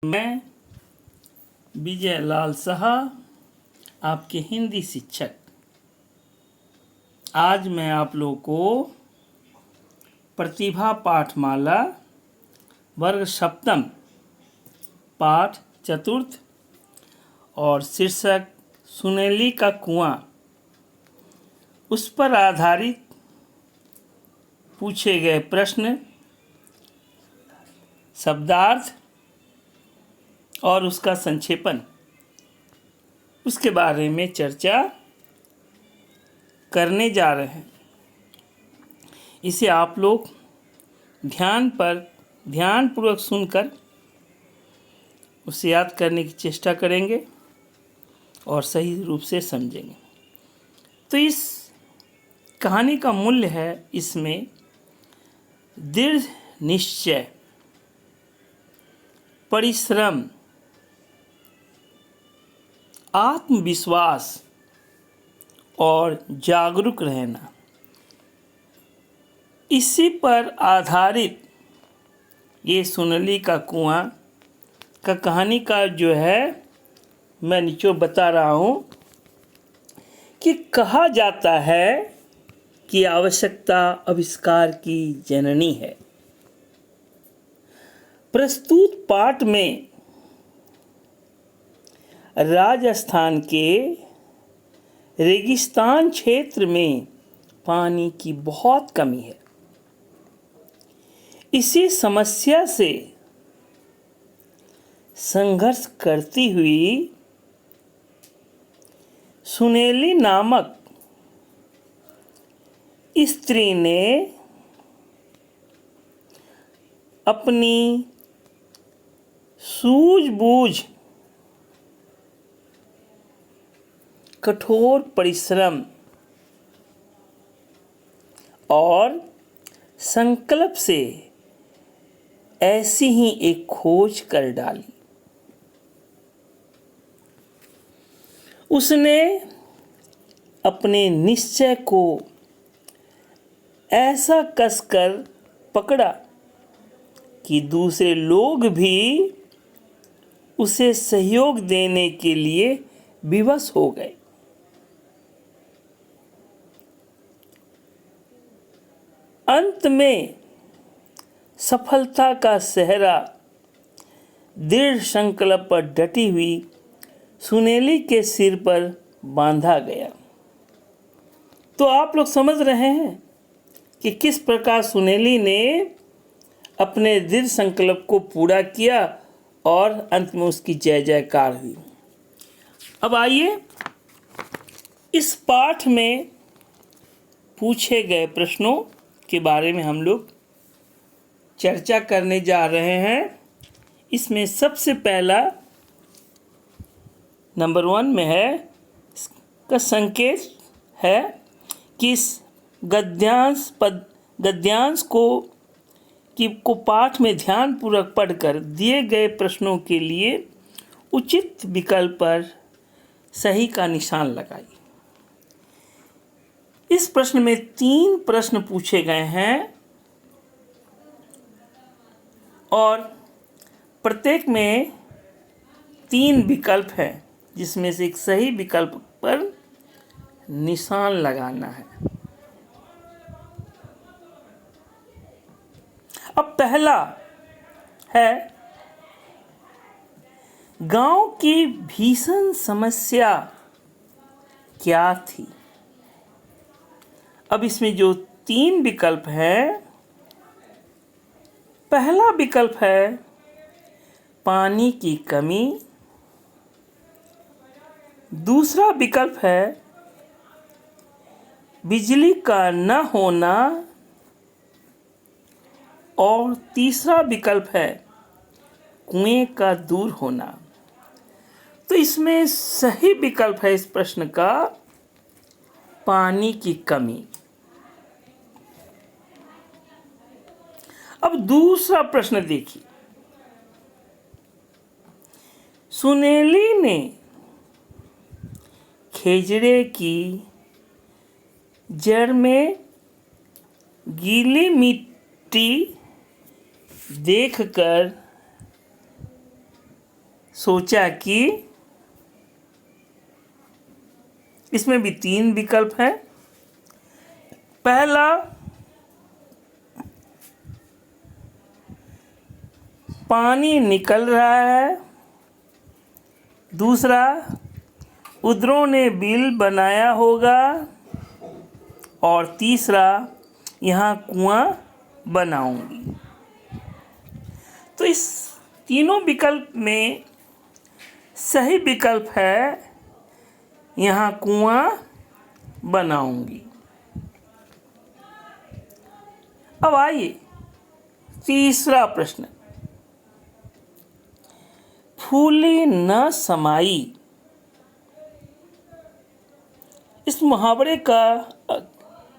मैं विजय लाल साहा, आपके हिंदी शिक्षक। आज मैं आप लोगों को प्रतिभा पाठमाला वर्ग सप्तम पाठ चतुर्थ और शीर्षक सुनेली का कुआं, उस पर आधारित पूछे गए प्रश्न, शब्दार्थ और उसका संक्षेपण, उसके बारे में चर्चा करने जा रहे हैं। इसे आप लोग ध्यानपूर्वक सुनकर उसे याद करने की चेष्टा करेंगे और सही रूप से समझेंगे। तो इस कहानी का मूल्य है इसमें दृढ़ निश्चय, परिश्रम, आत्मविश्वास और जागरूक रहना। इसी पर आधारित ये सुनेली का कुआं का कहानी का जो है मैं निचोड़ बता रहा हूँ कि कहा जाता है कि आवश्यकता आविष्कार की जननी है। प्रस्तुत पाठ में राजस्थान के रेगिस्तान क्षेत्र में पानी की बहुत कमी है। इसी समस्या से संघर्ष करती हुई सुनेली नामक स्त्री ने अपनी सूझबूझ, कठोर परिश्रम और संकल्प से ऐसी ही एक खोज कर डाली। उसने अपने निश्चय को ऐसा कसकर पकड़ा कि दूसरे लोग भी उसे सहयोग देने के लिए विवश हो गए। अंत में सफलता का सेहरा दृढ़ संकल्प पर डटी हुई सुनेली के सिर पर बांधा गया। तो आप लोग समझ रहे हैं कि किस प्रकार सुनेली ने अपने दृढ़ संकल्प को पूरा किया और अंत में उसकी जय जयकार हुई। अब आइए इस पाठ में पूछे गए प्रश्नों के बारे में हम लोग चर्चा करने जा रहे हैं। इसमें सबसे पहला नंबर 1 में है, इसका संकेत है कि इस गद्यांश को पाठ में ध्यानपूर्वक पढ़कर दिए गए प्रश्नों के लिए उचित विकल्प पर सही का निशान लगाइए। इस प्रश्न में 3 प्रश्न पूछे गए हैं और प्रत्येक में 3 विकल्प हैं, जिसमें से एक सही विकल्प पर निशान लगाना है। अब पहला है, गांव की भीषण समस्या क्या थी? अब इसमें जो 3 विकल्प हैं, पहला विकल्प है पानी की कमी, दूसरा विकल्प है बिजली का न होना और तीसरा विकल्प है कुएं का दूर होना। तो इसमें सही विकल्प है इस प्रश्न का पानी की कमी। अब दूसरा प्रश्न देखिए, सुनेली ने खेजड़े की जड़ में गीली मिट्टी देखकर सोचा कि इसमें भी 3 विकल्प हैं। पहला, पानी निकल रहा है। दूसरा, उदरों ने बिल बनाया होगा। और तीसरा, यहाँ कुआं बनाऊंगी। तो इस तीनों विकल्प में सही विकल्प है यहाँ कुआं बनाऊंगी। अब आइए तीसरा प्रश्न। फूली न समाई, इस मुहावरे का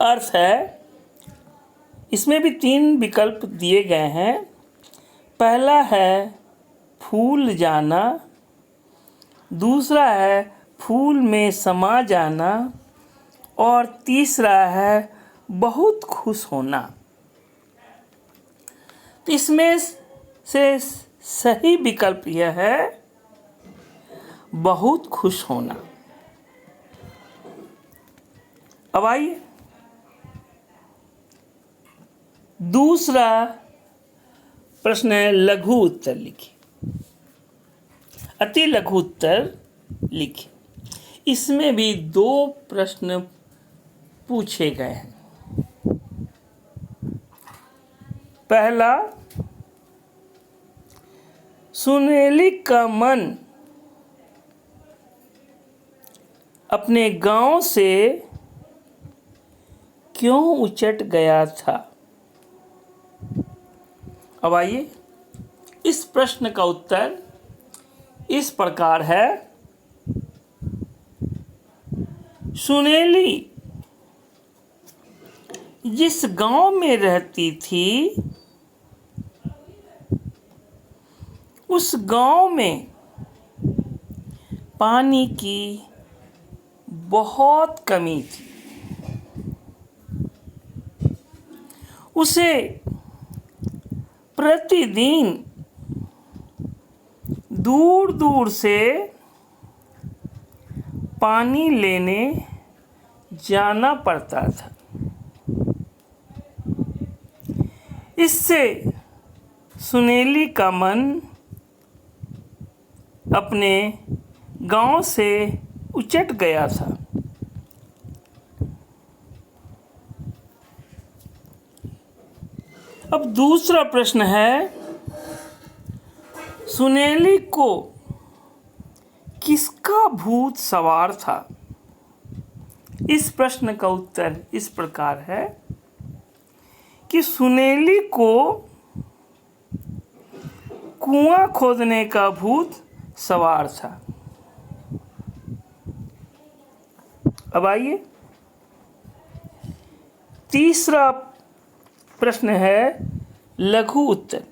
अर्थ है, इसमें भी 3 विकल्प दिए गए हैं। पहला है फूल जाना, दूसरा है फूल में समा जाना, और तीसरा है बहुत खुश होना। तो इसमें से सही विकल्प यह है बहुत खुश होना। अब आइए दूसरा प्रश्न है, लघु उत्तर लिखिए। अति लघु उत्तर लिखिए। इसमें भी 2 प्रश्न पूछे गए हैं। पहला, सुनेली का मन अपने गांव से क्यों उचट गया था। अब आइए इस प्रश्न का उत्तर इस प्रकार है। सुनेली जिस गांव में रहती थी, उस गांव में पानी की बहुत कमी थी। उसे प्रतिदिन दूर दूर से पानी लेने जाना पड़ता था। इससे सुनेली का मन अपने गांव से उचट गया था। अब दूसरा प्रश्न है, सुनेली को किसका भूत सवार था। इस प्रश्न का उत्तर इस प्रकार है कि सुनेली को कुआं खोदने का भूत सवार था। अब आइए तीसरा प्रश्न है, लघु उत्तर।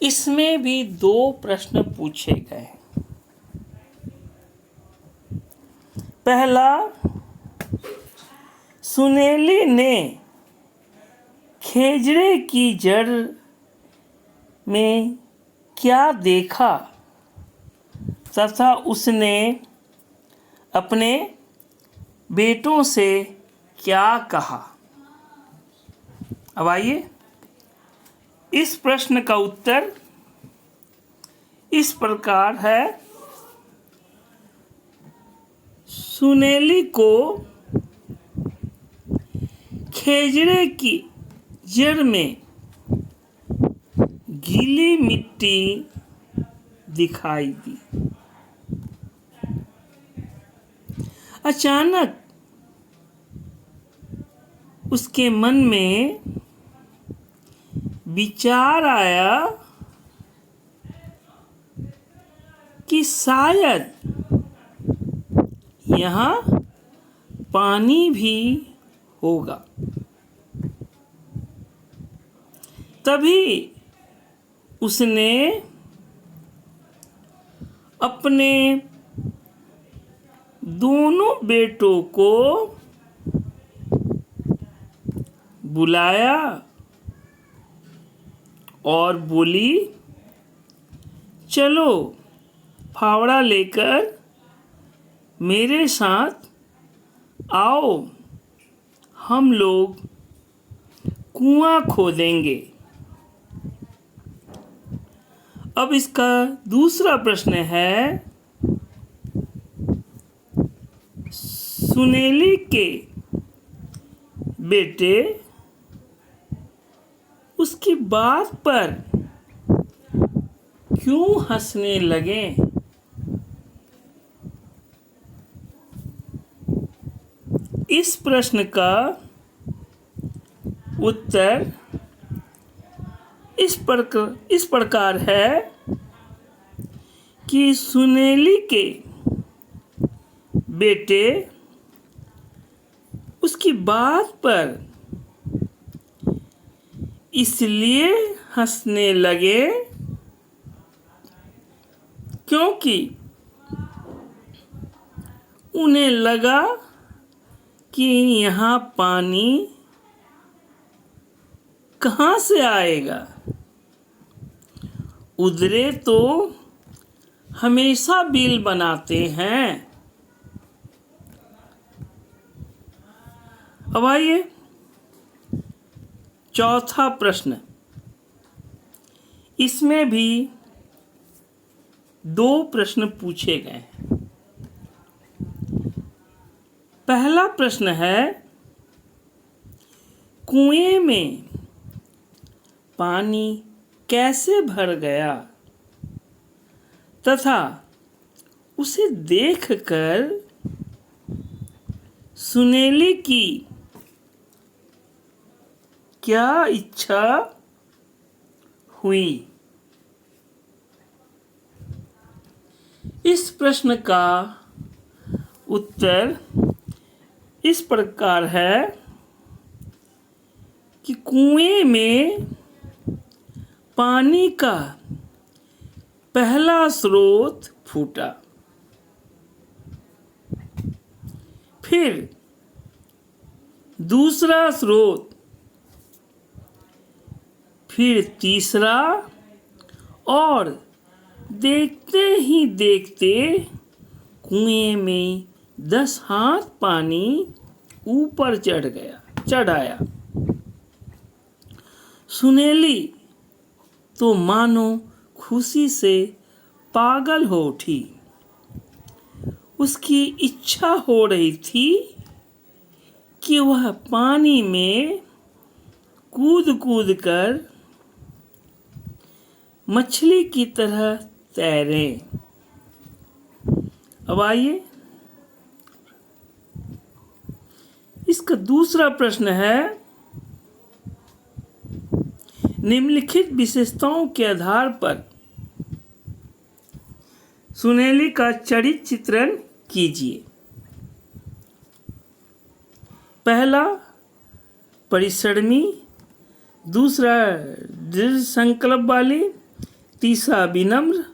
इसमें भी 2 प्रश्न पूछे गए हैं। पहला, सुनेली ने खेजड़े की जड़ में क्या देखा तथा उसने अपने बेटों से क्या कहा। अब आइए इस प्रश्न का उत्तर इस प्रकार है। सुनेली को खेजड़े की जड़ में गीली मिट्टी दिखाई दी। अचानक उसके मन में विचार आया कि शायद यहाँ पानी भी होगा। तभी उसने अपने दोनों बेटों को बुलाया और बोली चलो फावड़ा लेकर मेरे साथ आओ, हम लोग कुआं खोदेंगे। अब इसका दूसरा प्रश्न है, सुनेली के बेटे उसकी बात पर क्यों हंसने लगे? इस प्रश्न का उत्तर इस प्रकार है कि सुनेली के बेटे उसकी बात पर इसलिए हंसने लगे क्योंकि उन्हें लगा कि यहाँ पानी कहाँ से आएगा। उधरे तो हमेशा बिल बनाते हैं। अब आइए चौथा प्रश्न। इसमें भी 2 प्रश्न पूछे गए हैं। पहला प्रश्न है, कुएं में पानी कैसे भर गया तथा उसे देखकर सुनेली की क्या इच्छा हुई? इस प्रश्न का उत्तर इस प्रकार है कि कुएं में पानी का पहला स्रोत फूटा, फिर दूसरा स्रोत, फिर तीसरा, और देखते ही देखते कुएं में 10 हाथ पानी ऊपर चढ़ आया। सुनेली तो मानो खुशी से पागल हो उठी। उसकी इच्छा हो रही थी कि वह पानी में कूद कूद कर मछली की तरह तैरे। अब आइए इसका दूसरा प्रश्न है, निम्नलिखित विशेषताओं के आधार पर सुनेली का चरित्र चित्रण कीजिए। पहला परिश्रमी, दूसरा दृढ़ संकल्प वाली, तीसरा विनम्र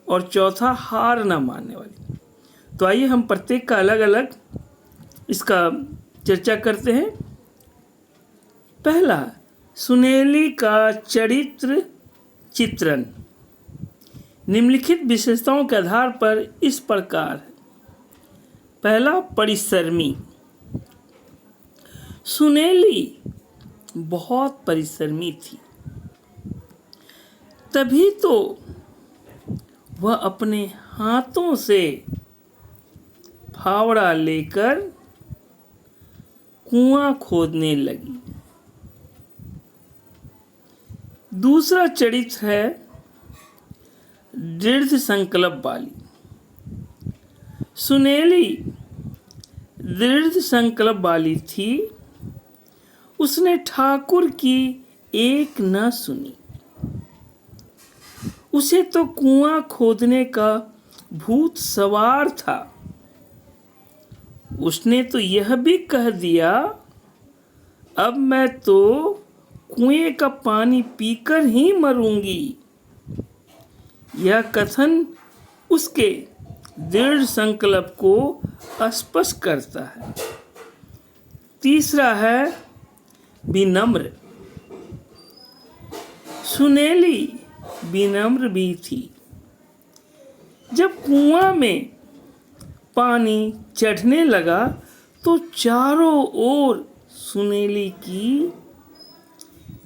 और चौथा हार न मानने वाली। तो आइए हम प्रत्येक का अलग अलग इसका चर्चा करते हैं। पहला, सुनेली का चरित्र चित्रण निम्नलिखित विशेषताओं के आधार पर इस प्रकार है। पहला, परिश्रमी। सुनेली बहुत परिश्रमी थी, तभी तो वह अपने हाथों से फावड़ा लेकर कुआं खोदने लगी। दूसरा चरित्र है दृढ़ संकल्प वाली। सुनेली दृढ़ संकल्प वाली थी। उसने ठाकुर की एक न सुनी। उसे तो कुआं खोदने का भूत सवार था। उसने तो यह भी कह दिया, अब मैं तो कुएं का पानी पीकर ही मरूंगी। यह कथन उसके दृढ़ संकल्प को स्पष्ट करता है। तीसरा है विनम्र। सुनेली विनम्र भी थी। जब कुआं में पानी चढ़ने लगा तो चारों ओर सुनेली की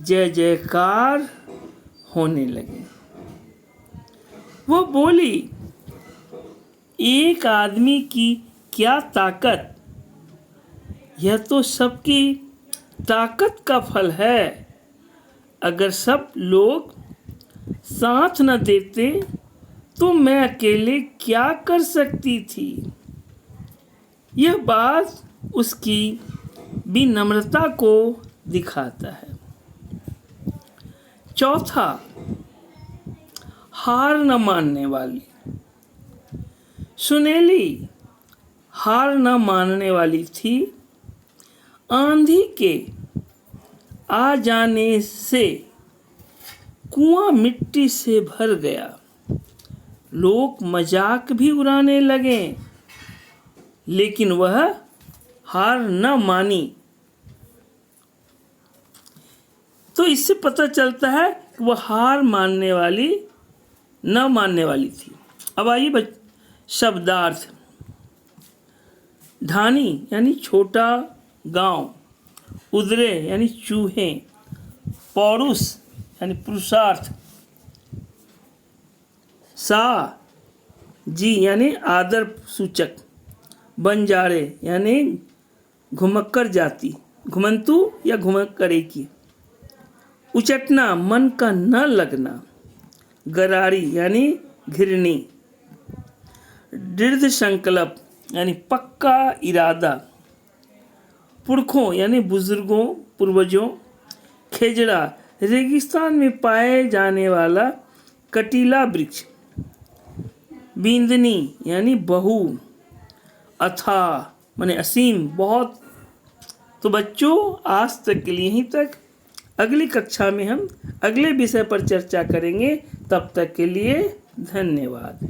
जय जयकार होने लगे। वो बोली, एक आदमी की क्या ताकत, यह तो सबकी ताकत का फल है। अगर सब लोग साथ न देते तो मैं अकेले क्या कर सकती थी। यह बात उसकी विनम्रता को दिखाता है। चौथा, हार न मानने वाली। सुनेली हार न मानने वाली थी। आंधी के आ जाने से कुआं मिट्टी से भर गया। लोग मजाक भी उड़ाने लगे, लेकिन वह हार न मानी। तो इससे पता चलता है कि वह हार न मानने वाली थी। अब आइए शब्दार्थ। ढानी यानी छोटा गांव, उदरे यानी चूहे, पौरुष यानी पुरुषार्थ, सा जी यानी आदर सूचक, बंजारे यानी घुमक्कर जाति, घुमंतु या घुमक्करे की, उचटना मन का न लगना, गरारी यानी घिरनी, दृढ़ संकल्प यानी पक्का इरादा, पुरखों यानी बुजुर्गों पूर्वजों, खेजड़ा रेगिस्तान में पाए जाने वाला कटीला वृक्ष, बींदनी यानी बहू, अथा माने असीम बहुत। तो बच्चों, आज तक के लिए यहीं तक। अगली कक्षा में हम अगले विषय पर चर्चा करेंगे। तब तक के लिए धन्यवाद।